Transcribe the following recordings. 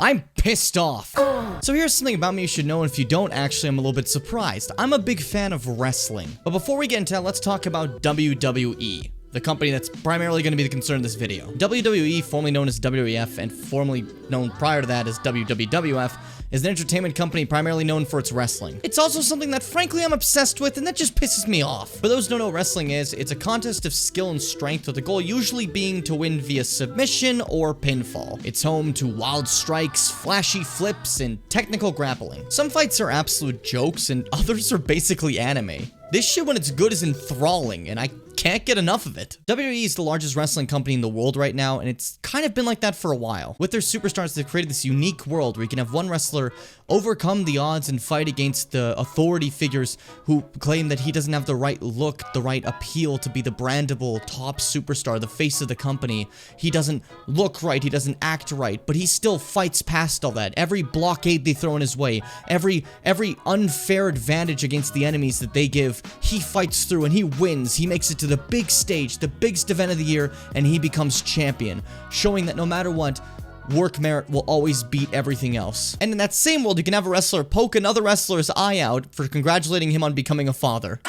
I'm pissed off. So here's something about me you should know, and if you don't, actually, I'm a little bit surprised. I'm a big fan of wrestling. But before we get into that, let's talk about WWE, the company that's primarily going to be the concern in this video. WWE, formerly known as WWF, and formerly known prior to that as WWF, is an entertainment company primarily known for its wrestling. It's also something that, frankly, I'm obsessed with, and that just pisses me off. For those who don't know what wrestling is, it's a contest of skill and strength, with the goal usually being to win via submission or pinfall. It's home to wild strikes, flashy flips, and technical grappling. Some fights are absolute jokes, and others are basically anime. This shit, when it's good, is enthralling, and I can't get enough of it. WWE is the largest wrestling company in the world right now, and it's kind of been like that for a while. With their superstars, they've created this unique world where you can have one wrestler overcome the odds and fight against the authority figures who claim that he doesn't have the right look, the right appeal to be the brandable top superstar, the face of the company. He doesn't look right, he doesn't act right, but he still fights past all that. Every blockade they throw in his way, every unfair advantage against the enemies that they give, he fights through and he wins. He makes it to the big stage, the biggest event of the year, and he becomes champion, showing that no matter what, work merit will always beat everything else. And in that same world, you can have a wrestler poke another wrestler's eye out for congratulating him on becoming a father.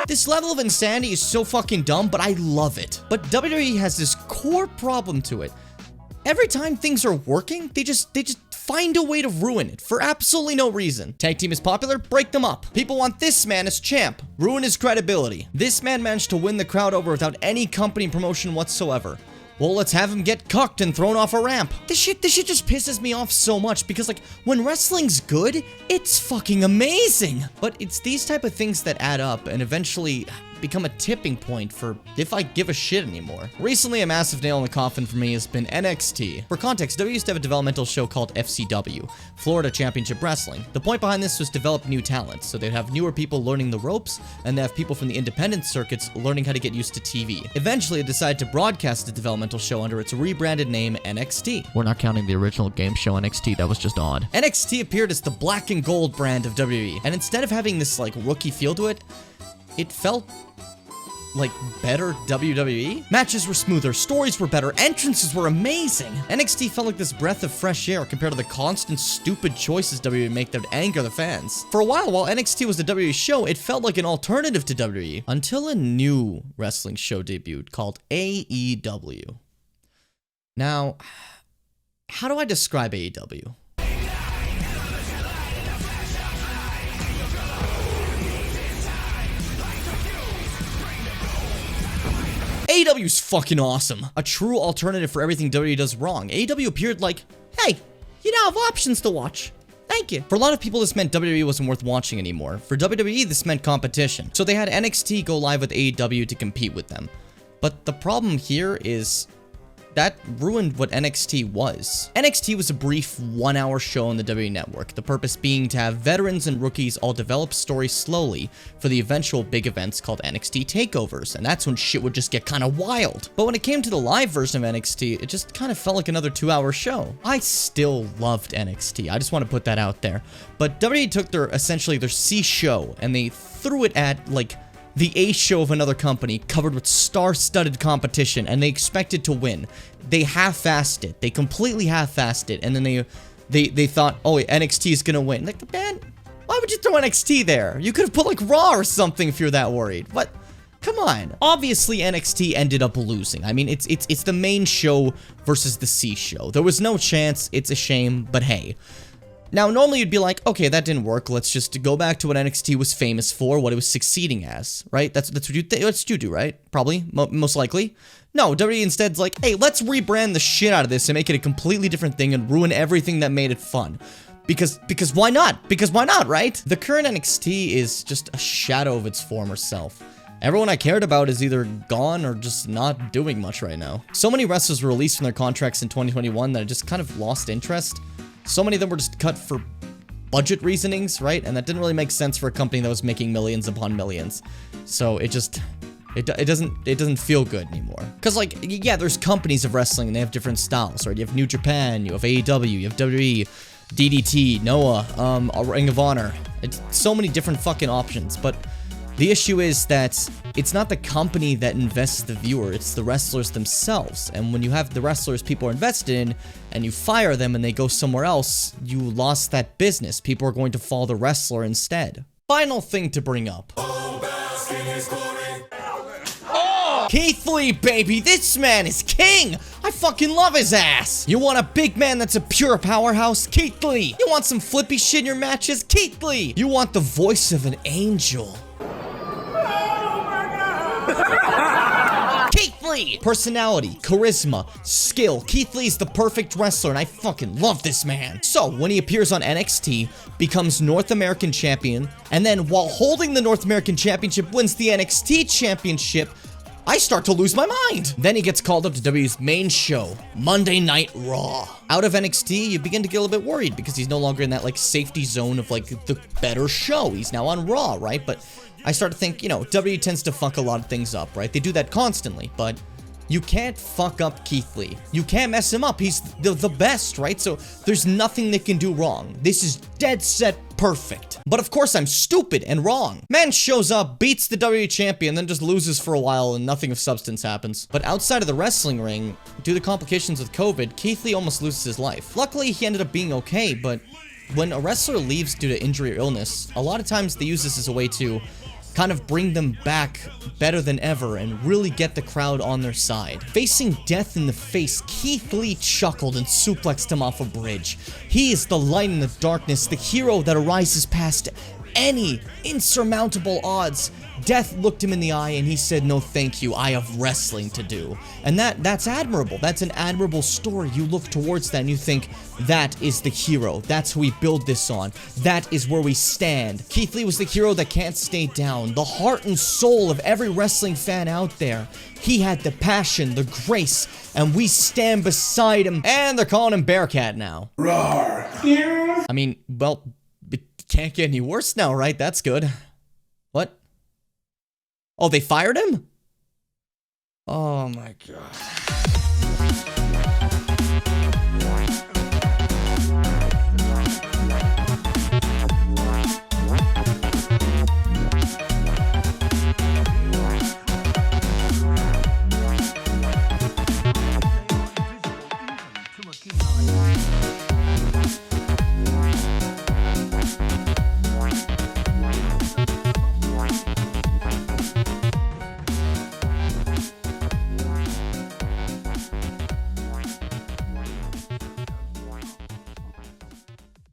This level of insanity is so fucking dumb, but I love it. But WWE has this core problem to it. Every time things are working, they just find a way to ruin it for absolutely no reason. Tag team is popular, break them up. People want this man as champ, ruin his credibility. This man managed to win the crowd over without any company promotion whatsoever. Well, let's have him get cucked and thrown off a ramp. This shit just pisses me off so much because, like, when wrestling's good, it's fucking amazing. But it's these type of things that add up and eventually become a tipping point for if I give a shit anymore. Recently, a massive nail in the coffin for me has been NXT. For context, WWE used to have a developmental show called FCW, Florida Championship Wrestling. The point behind this was to develop new talent, so they'd have newer people learning the ropes, and they have people from the independent circuits learning how to get used to TV. Eventually, it decided to broadcast the developmental show under its rebranded name, NXT. We're not counting the original game show NXT, that was just odd. NXT appeared as the black and gold brand of WWE, and instead of having this, like, rookie feel to it, it felt like better WWE? Matches were smoother, stories were better, entrances were amazing. NXT felt like this breath of fresh air compared to the constant stupid choices WWE make that would anger the fans. For a while NXT was the WWE show, it felt like an alternative to WWE, until a new wrestling show debuted called AEW. Now, how do I describe AEW? AEW's fucking awesome. A true alternative for everything WWE does wrong. AEW appeared like, hey, you now have options to watch. Thank you. For a lot of people, this meant WWE wasn't worth watching anymore. For WWE, this meant competition. So they had NXT go live with AEW to compete with them. But the problem here is that ruined what NXT was. NXT was a brief 1-hour show on the WWE Network, the purpose being to have veterans and rookies all develop stories slowly for the eventual big events called NXT takeovers, and that's when shit would just get kind of wild. But when it came to the live version of NXT, it just kind of felt like another 2-hour show. I still loved NXT, I just want to put that out there. But WWE took essentially their C show, and they threw it at, like, the A show of another company, covered with star-studded competition, and they expected to win. They half-assed it. They completely half-assed it, and then they thought, oh, NXT is gonna win. Like, man, why would you throw NXT there? You could have put, like, Raw or something if you're that worried. What? Come on. Obviously, NXT ended up losing. I mean, it's the main show versus the C show. There was no chance. It's a shame, but hey. Now, normally you'd be like, okay, that didn't work. Let's just go back to what NXT was famous for, what it was succeeding as, right? That's what you do, right? Probably, most likely. No, WWE instead's like, hey, let's rebrand the shit out of this and make it a completely different thing and ruin everything that made it fun. Because why not? Because why not, right? The current NXT is just a shadow of its former self. Everyone I cared about is either gone or just not doing much right now. So many wrestlers were released from their contracts in 2021 that I just kind of lost interest. So many of them were just cut for budget reasonings, right? And that didn't really make sense for a company that was making millions upon millions. So it doesn't feel good anymore. Cause like, yeah, there's companies of wrestling and they have different styles, right? You have New Japan, you have AEW, you have WWE, DDT, Noah, Ring of Honor. It's so many different fucking options, but The issue is that it's not the company that invests the viewer, it's the wrestlers themselves. And when you have the wrestlers people are invested in, and you fire them and they go somewhere else, you lost that business. People are going to follow the wrestler instead. Final thing to bring up. Keith Lee, baby, this man is king! I fucking love his ass! You want a big man that's a pure powerhouse? Keith Lee! You want some flippy shit in your matches? Keith Lee! You want the voice of an angel? Keith Lee! Personality, charisma, skill. Keith Lee's the perfect wrestler and I fucking love this man. So, when he appears on NXT, becomes North American champion, and then while holding the North American championship, wins the NXT championship, I start to lose my mind. Then he gets called up to WWE's main show, Monday Night Raw. Out of NXT, you begin to get a little bit worried because he's no longer in that like safety zone of like the better show. He's now on Raw, right? But I start to think, you know, WWE tends to fuck a lot of things up, right? They do that constantly, but you can't fuck up Keith Lee. You can't mess him up. He's the best, right? So there's nothing they can do wrong. This is dead set perfect. But of course I'm stupid and wrong. Man shows up, beats the WWE champion, then just loses for a while and nothing of substance happens. But outside of the wrestling ring, due to complications with COVID, Keith Lee almost loses his life. Luckily, he ended up being okay, but when a wrestler leaves due to injury or illness, a lot of times they use this as a way to kind of bring them back better than ever and really get the crowd on their side. Facing death in the face, Keith Lee chuckled and suplexed him off a bridge. He is the light in the darkness, the hero that arises past any insurmountable odds. Death looked him in the eye and he said, "No thank you, I have wrestling to do." And that's admirable. That's an admirable story. You look towards that and you think, that is the hero. That's who we build this on. That is where we stand. Keith Lee was the hero that can't stay down. The heart and soul of every wrestling fan out there. He had the passion, the grace, and we stand beside him. And they're calling him Bearcat now. Roar. I mean, well, it can't get any worse now, right? That's good. What? Oh, they fired him? Oh my god.